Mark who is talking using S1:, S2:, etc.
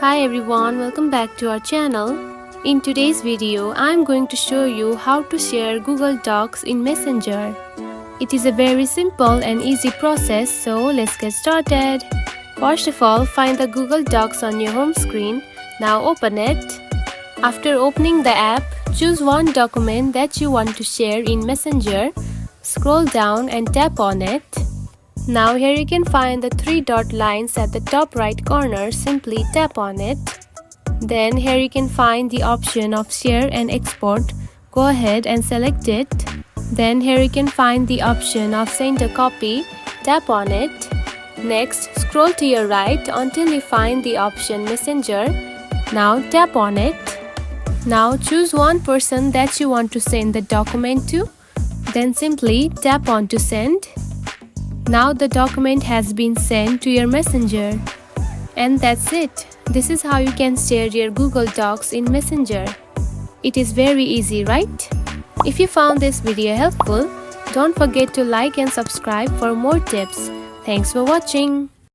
S1: Hi everyone, welcome back to our channel. In today's video, I'm going to show you how to share Google Docs in Messenger. It is a very simple and easy process, so let's get started. First of all, find the Google Docs on your home screen. Now open it. After opening the app, choose one document that you want to share in Messenger. Scroll down and tap on it. Now here you can find the three dot lines at the top right corner. Simply tap on it. Then here you can find the option of share and export. Go ahead and select it. Then here you can find the option of send a copy. Tap on it. Next, scroll to your right until you find the option Messenger. Now tap on it. Now choose one person that you want to send the document to. Then simply tap on to send. Now the document has been sent to your Messenger. And that's it. This is how you can share your Google Docs in Messenger. It is very easy, right? If you found this video helpful, don't forget to like and subscribe for more tips. Thanks for watching.